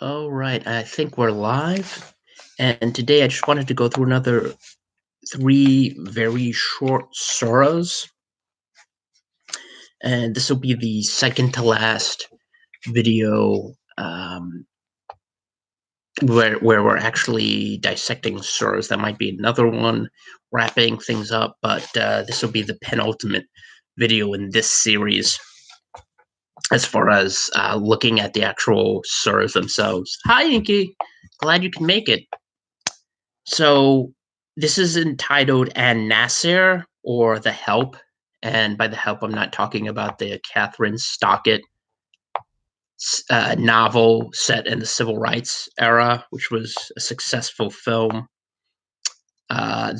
All right, I think we're live. And today I just wanted to go through another three very short surahs. And this will be the second to last video where we're actually dissecting surahs. That might be another one, wrapping things up, but this will be the penultimate video in this series as far as looking at the actual surahs themselves. Hi, Inky. Glad you can make it. So this is entitled An Nasir, or The Help. And by The Help, I'm not talking about the Catherine Stockett novel set in the civil rights era, which was a successful film.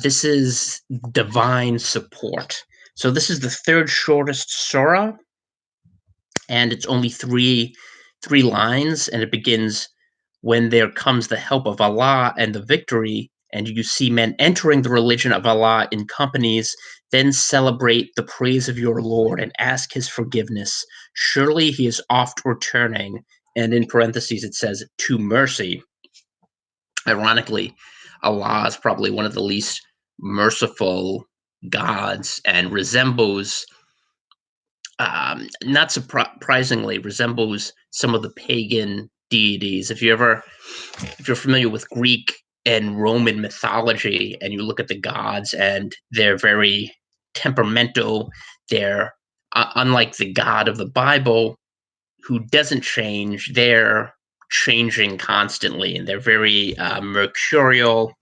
This is Divine Support. So this is the third shortest surah, and it's only three lines, and it begins, "When there comes the help of Allah and the victory, and you see men entering the religion of Allah in companies, then celebrate the praise of your Lord and ask his forgiveness. Surely he is oft returning." And in parentheses, it says, "to mercy." Ironically, Allah is probably one of the least merciful gods and resembles, not surprisingly, resembles some of the pagan deities. If you're familiar with Greek and Roman mythology, and you look at the gods, and they're very temperamental, they're unlike the God of the Bible, who doesn't change. They're changing constantly, and they're very mercurial.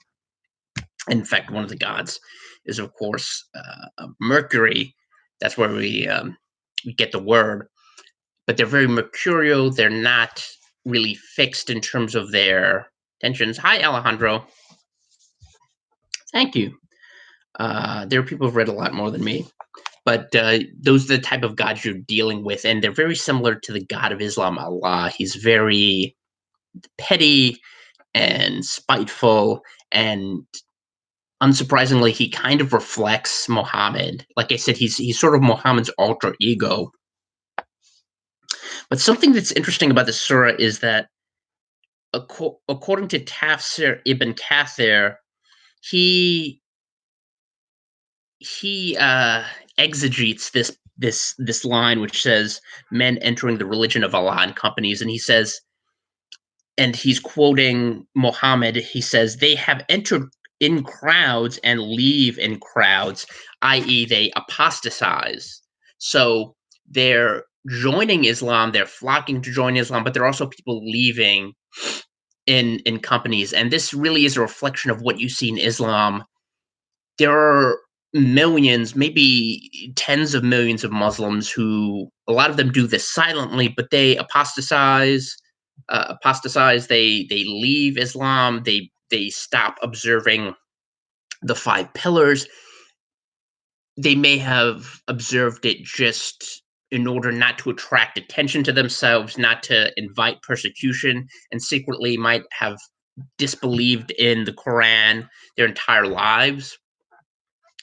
In fact, one of the gods is, of course, Mercury. That's where we get the word. But they're very mercurial. They're not really fixed in terms of their tensions. Hi, Alejandro. Thank you. There are people who've read a lot more than me, but those are the type of gods you're dealing with, and they're very similar to the God of Islam, Allah. He's very petty and spiteful, and unsurprisingly, he kind of reflects Muhammad. Like I said, he's sort of Muhammad's alter ego. But something that's interesting about this surah is that, according to Tafsir ibn Kathir, he exegetes this line which says, "Men entering the religion of Allah in companies," and he says, and he's quoting Muhammad. He says, "They have entered in crowds and leave in crowds," i.e., they apostatize. So they're joining Islam, they're flocking to join Islam, but there are also people leaving in companies. And this really is a reflection of what you see in Islam. There are millions, maybe tens of millions of Muslims who, a lot of them do this silently, but they apostatize. They leave Islam. They stop observing the five pillars. They may have observed it just in order not to attract attention to themselves, not to invite persecution, and secretly might have disbelieved in the Quran their entire lives.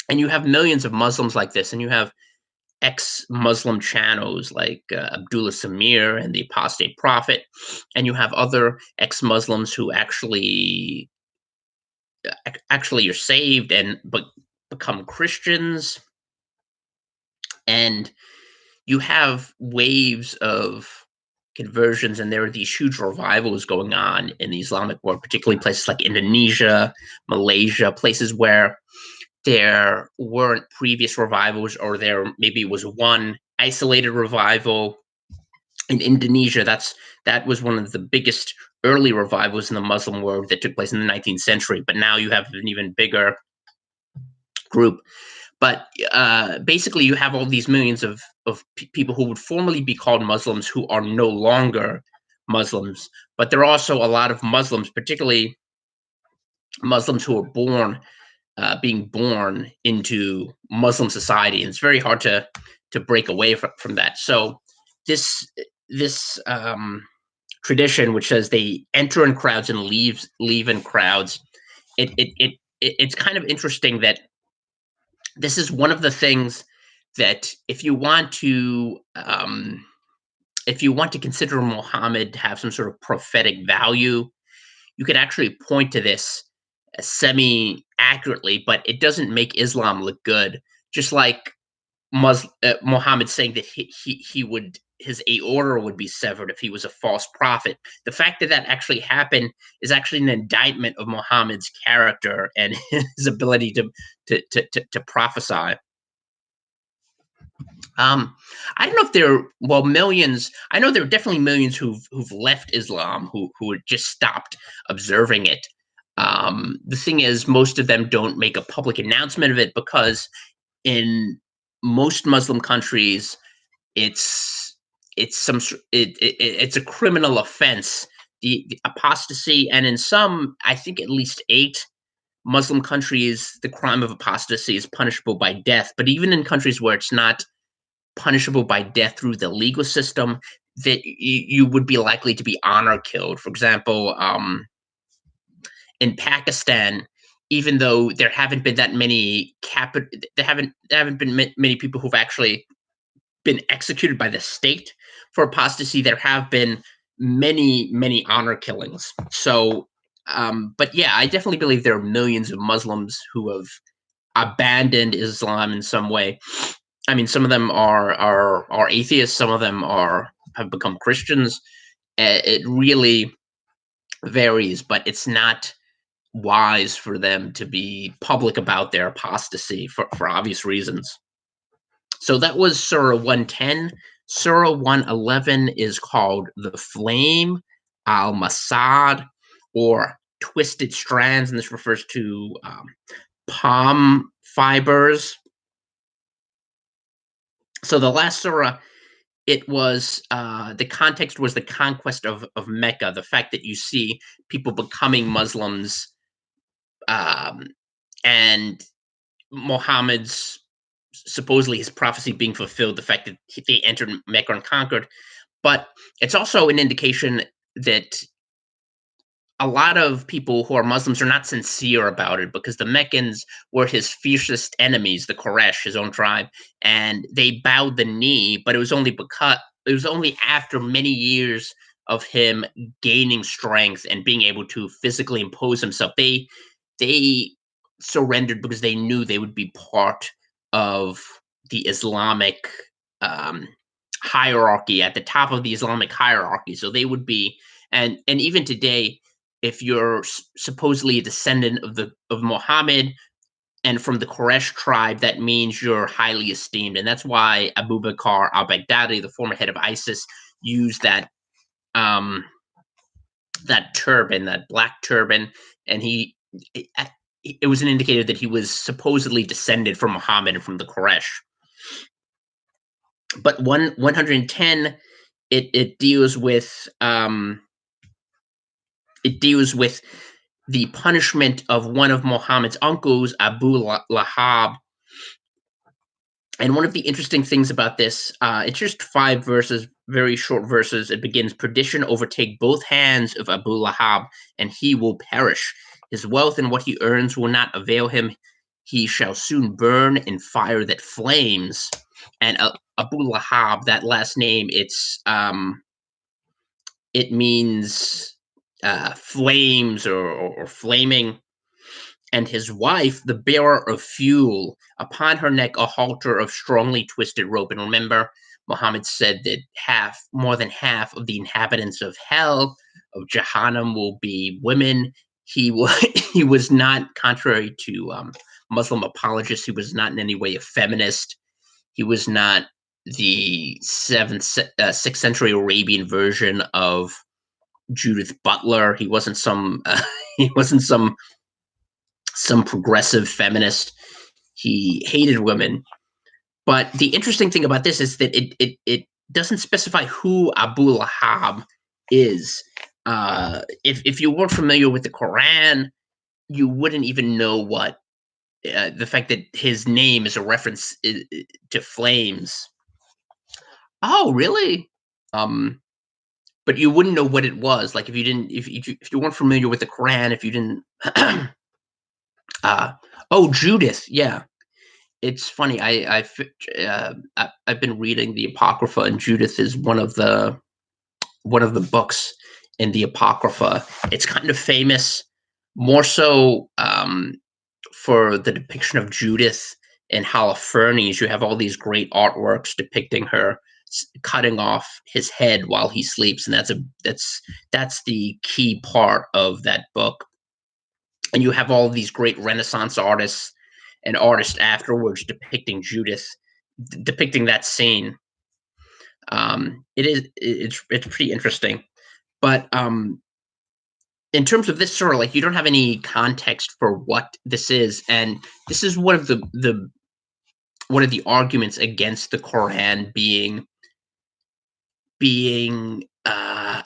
And you have millions of Muslims like this, and you have ex-Muslim channels like Abdullah Samir and the Apostate Prophet, and you have other ex-Muslims who actually are saved and but become Christians, and you have waves of conversions, and there are these huge revivals going on in the Islamic world, particularly places like Indonesia, Malaysia, places where there weren't previous revivals, or there maybe was one isolated revival. In Indonesia, that was one of the biggest early revivals in the Muslim world that took place in the 19th century. But now you have an even bigger group. But basically, you have all these millions of people who would formerly be called Muslims who are no longer Muslims. But there are also a lot of Muslims, particularly Muslims who are being born into Muslim society, and it's very hard to break away from that. So this tradition, which says they enter in crowds and leave in crowds, it's kind of interesting that this is one of the things that, if you want to if you want to consider Muhammad to have some sort of prophetic value, you could actually point to this semi accurately, but it doesn't make Islam look good. Just like Muhammad saying that he would, his aorta would be severed if he was a false prophet. The fact that that actually happened is actually an indictment of Muhammad's character and his ability to prophesy. I don't know if there, well, millions. I know there are definitely millions who've left Islam, who had just stopped observing it. The thing is, most of them don't make a public announcement of it because in most Muslim countries, it's it's a criminal offense, the apostasy, and in some, I think at least 8 Muslim countries, the crime of apostasy is punishable by death. But even in countries where it's not punishable by death through the legal system, that you would be likely to be honor killed. For example, in Pakistan, even though there haven't been that many there haven't been many people who've actually been executed by the state for apostasy, there have been many honor killings. So, but yeah, I definitely believe there are millions of Muslims who have abandoned Islam in some way. I mean, some of them are atheists. Some of them have become Christians. It really varies, but it's not wise for them to be public about their apostasy for obvious reasons. So that was Surah 110. Surah 111 is called the Flame al Masad, or Twisted Strands, and this refers to palm fibers. So the last surah, it was the context was the conquest of Mecca, the fact that you see people becoming Muslims, um, and Muhammad's supposedly his prophecy being fulfilled, the fact that they entered Mecca and conquered. But it's also an indication that a lot of people who are Muslims are not sincere about it, because the Meccans were his fiercest enemies, the Quraysh, his own tribe, and they bowed the knee, but it was only after many years of him gaining strength and being able to physically impose himself. They surrendered because they knew they would be part of the Islamic um, hierarchy, at the top of the Islamic hierarchy. So they would be, and even today, if you're supposedly a descendant of Muhammad and from the Quraysh tribe, that means you're highly esteemed, and that's why Abu Bakr al-Baghdadi, the former head of ISIS, used um, that turban, that black turban, and it, it was an indicator that he was supposedly descended from Muhammad and from the Quraysh. But 110, it deals with the punishment of one of Muhammad's uncles, Abu Lahab. And one of the interesting things about this, it's just 5 verses, very short verses. It begins, "Perdition overtake both hands of Abu Lahab, and he will perish. His wealth and what he earns will not avail him. He shall soon burn in fire that flames." And Abu Lahab, that last name, it means flames, or flaming. And his wife, the bearer of fuel, upon her neck a halter of strongly twisted rope. And remember, Muhammad said that more than half of the inhabitants of hell, of Jahannam, will be women. He was not, contrary to Muslim apologists, he was not in any way a feminist. He was not the 6th century Arabian version of Judith Butler. He wasn't some he wasn't some progressive feminist. He hated women. But the interesting thing about this is that it doesn't specify who Abu Lahab is. If you weren't familiar with the Quran, you wouldn't even know what the fact that his name is a reference to flames. Oh, really? But you wouldn't know what it was. Like, if you weren't familiar with the Quran, if you didn't. Oh, Judith, yeah. It's funny. I've been reading the Apocrypha, and Judith is one of the books in the Apocrypha. It's kind of famous, more so for the depiction of Judith in Holofernes. You have all these great artworks depicting her cutting off his head while he sleeps, and that's the key part of that book. And you have all these great Renaissance artists and artists afterwards depicting Judith, depicting that scene. It's pretty interesting, but in terms of this sort of like you don't have any context for what this is, and this is one of the arguments against the Quran being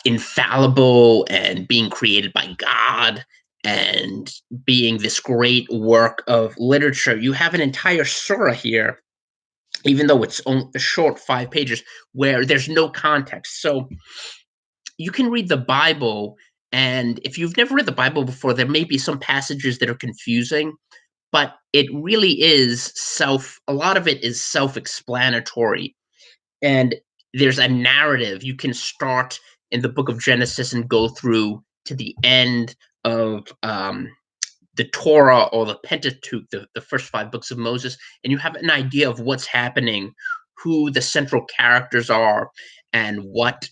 infallible and being created by God and being this great work of literature. You have an entire surah here, even though it's only a short 5 pages, where there's no context. So you can read the Bible, and if you've never read the Bible before, there may be some passages that are confusing, but it really is a lot of it is self-explanatory. And there's a narrative. You can start in the book of Genesis and go through to the end of the Torah or the Pentateuch, the first 5 books of Moses, and you have an idea of what's happening, who the central characters are, and what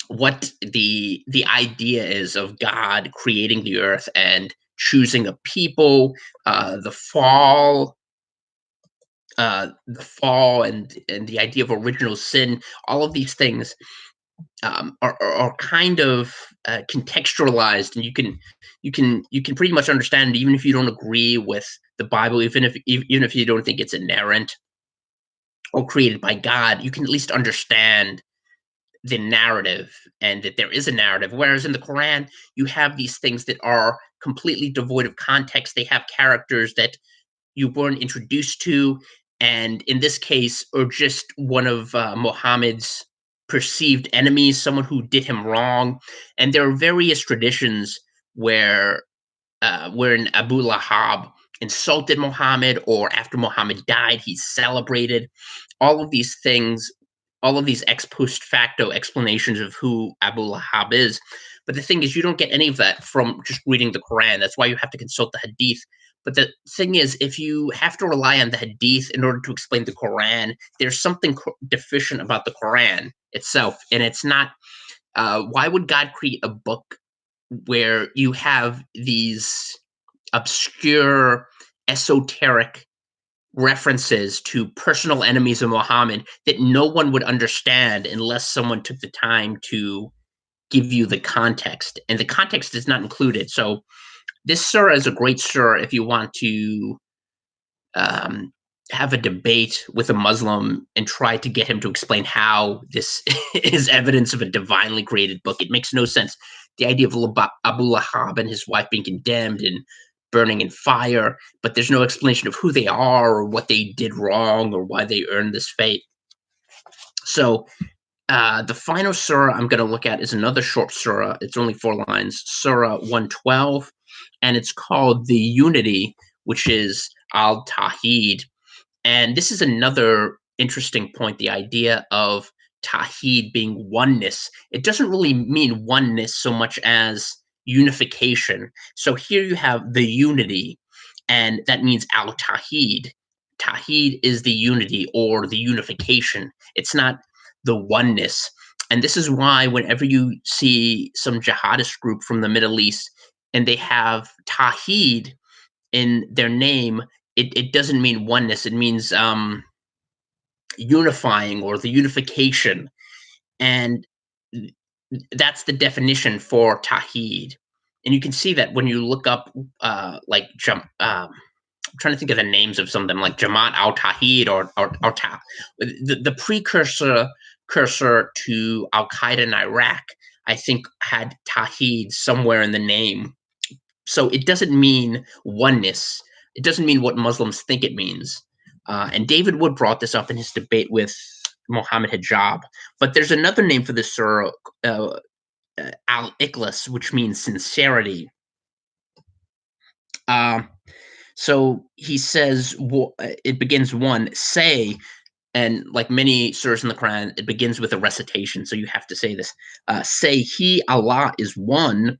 the idea is of God creating the earth and choosing a people, the fall, and the idea of original sin. All of these things are kind of contextualized, and you can pretty much understand it, even if you don't agree with the Bible, even if you don't think it's inerrant or created by God. You can at least understand the narrative and that there is a narrative. Whereas in the Quran, you have these things that are completely devoid of context. They have characters that you weren't introduced to, and in this case, or just one of Muhammad's perceived enemies, someone who did him wrong. And there are various traditions wherein Abu Lahab insulted Muhammad, or after Muhammad died, he's celebrated. All of these things, all of these ex post facto explanations of who Abu Lahab is. But the thing is, you don't get any of that from just reading the Quran. That's why you have to consult the Hadith. But the thing is, if you have to rely on the Hadith in order to explain the Quran, there's something deficient about the Quran itself. And it's not, why would God create a book where you have these obscure, esoteric references to personal enemies of Muhammad that no one would understand unless someone took the time to give you the context? And the context is not included. So this surah is a great surah if you want to um, have a debate with a Muslim and try to get him to explain how this is evidence of a divinely created book. It makes no sense. The idea of Abu Lahab and his wife being condemned and burning in fire, but there's no explanation of who they are or what they did wrong or why they earned this fate. So the final surah I'm going to look at is another short surah. It's only 4 lines, Surah 112, and it's called the Unity, which is Al Tawheed. And this is another interesting point, the idea of Tawheed being oneness. It doesn't really mean oneness so much as unification. So here you have the unity, and that means Al Tawheed. Tawheed is the unity or the unification. It's not the oneness. And this is why whenever you see some jihadist group from the Middle East and they have Tawheed in their name, it doesn't mean oneness. It means unifying or the unification. And that's the definition for Tawheed. And you can see that when you look up, I'm trying to think of the names of some of them, like Jamaat al Tawheed or the precursor to Al Qaeda in Iraq, I think had Tawheed somewhere in the name. So it doesn't mean oneness. It doesn't mean what Muslims think it means. And David Wood brought this up in his debate with Mohammed Hijab. But there's another name for this surah, al-Ikhlas, which means sincerity. Um, So he says, it begins one, say, and like many surahs in the Quran, it begins with a recitation. So you have to say this. Say, He, Allah, is one.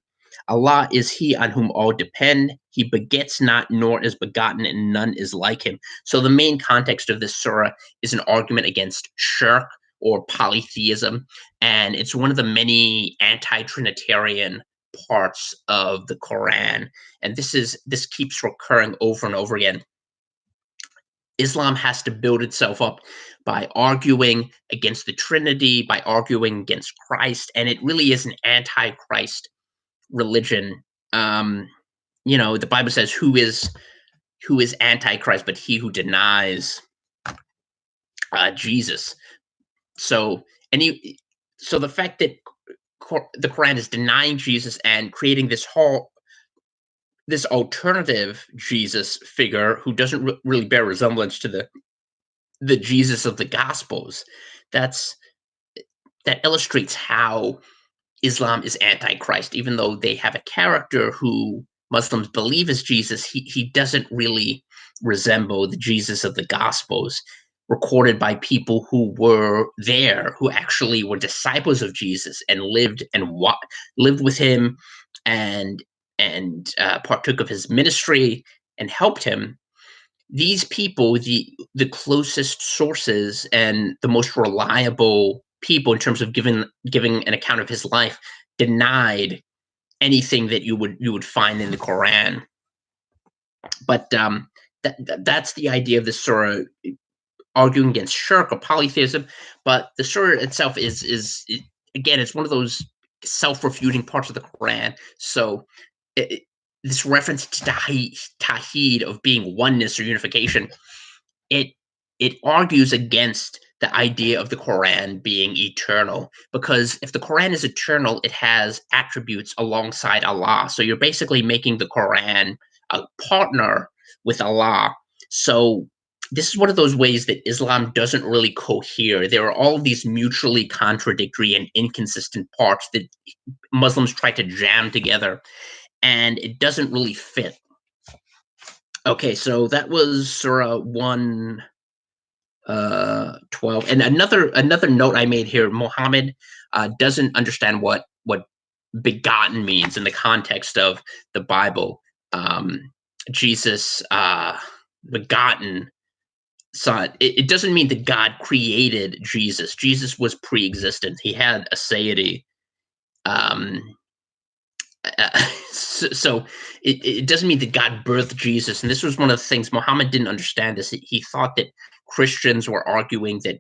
Allah is He on whom all depend. He begets not, nor is begotten, and none is like Him. So the main context of this surah is an argument against shirk or polytheism, and it's one of the many anti-Trinitarian parts of the Quran. And this keeps recurring over and over again. Islam has to build itself up by arguing against the Trinity, by arguing against Christ, and it really is an anti-Christ religion. Um, the Bible says, who is antichrist but he who denies Jesus. So any so the fact that the Quran is denying Jesus and creating this alternative Jesus figure who doesn't really bear resemblance to the Jesus of the Gospels, that's that illustrates how Islam is antichrist. Even though they have a character who Muslims believe is Jesus, he doesn't really resemble the Jesus of the Gospels, recorded by people who were there, who actually were disciples of Jesus and lived with him and partook of his ministry and helped him. These people, the closest sources and the most reliable people in terms of giving an account of his life, denied anything that you would find in the Quran. But that's the idea of the surah, arguing against shirk or polytheism. But the surah itself again, it's one of those self-refuting parts of the Quran. So it, this reference to Tawheed of being oneness or unification, it it argues against the idea of the Quran being eternal, because if the Quran is eternal, it has attributes alongside Allah. So you're basically making the Quran a partner with Allah. So this is one of those ways that Islam doesn't really cohere. There are all these mutually contradictory and inconsistent parts that Muslims try to jam together, and it doesn't really fit. Okay, so that was Surah 112. And another note I made here: Muhammad doesn't understand what begotten means in the context of the Bible. Jesus begotten son. It doesn't mean that God created Jesus. Jesus was pre-existent. He had a deity. Um, so it doesn't mean that God birthed Jesus. And this was one of the things Muhammad didn't understand. This he thought that Christians were arguing that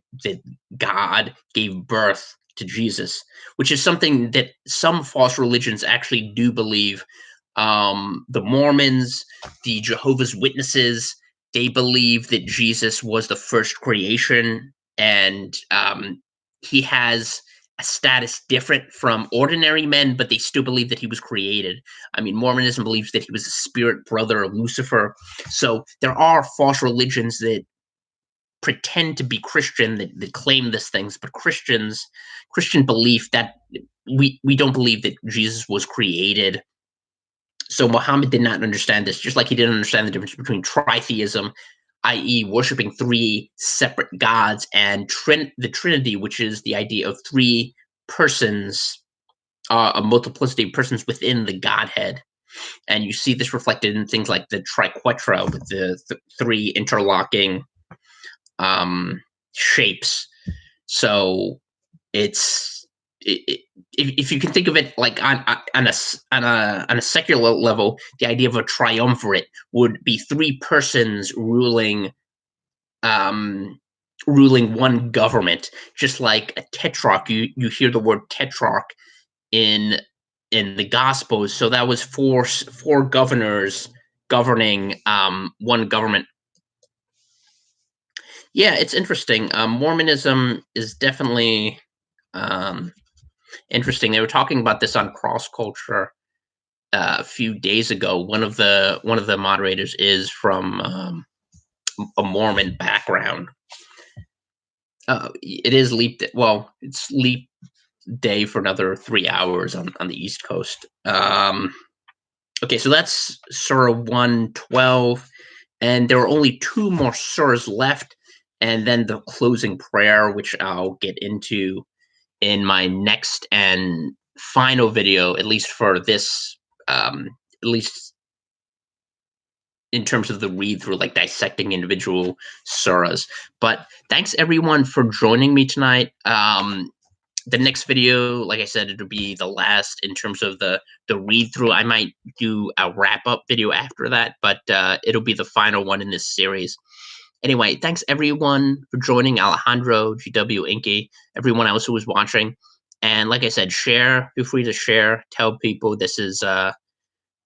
God gave birth to Jesus, which is something that some false religions actually do believe. The Mormons, the Jehovah's Witnesses, they believe that Jesus was the first creation, and he has a status different from ordinary men, but they still believe that he was created. I mean, Mormonism believes that he was a spirit brother of Lucifer. So there are false religions that pretend to be Christian, that claim these things, but Christian belief that we don't believe that Jesus was created. So Muhammad did not understand this, just like he didn't understand the difference between tritheism, i.e., worshiping three separate gods, and the Trinity, which is the idea of three persons, a multiplicity of persons within the Godhead. And you see this reflected in things like the triquetra, with the three interlocking shapes. So if you can think of it like on a secular level, the idea of a triumvirate would be three persons ruling one government, just like a tetrarch. You hear the word tetrarch in the Gospels. So that was four governors governing one government. Yeah, it's interesting. Mormonism is definitely interesting. They were talking about this on Cross Culture a few days ago. One of the moderators is from a Mormon background. It is leap day. Well, it's leap day for another 3 hours on the East Coast. Okay, so that's Surah 112. And there are only two more surahs left, and then the closing prayer, which I'll get into in my next and final video, at least for this, at least in terms of the read through, like dissecting individual surahs. But thanks everyone for joining me tonight. The next video, like I said, it'll be the last in terms of the read through. I might do a wrap up video after that, but it'll be the final one in this series. Anyway, thanks everyone for joining. Alejandro, GW, Inky, everyone else who was watching. And like I said, share. Feel free to share. Tell people this is the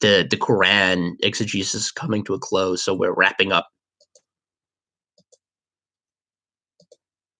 Quran exegesis coming to a close, so we're wrapping up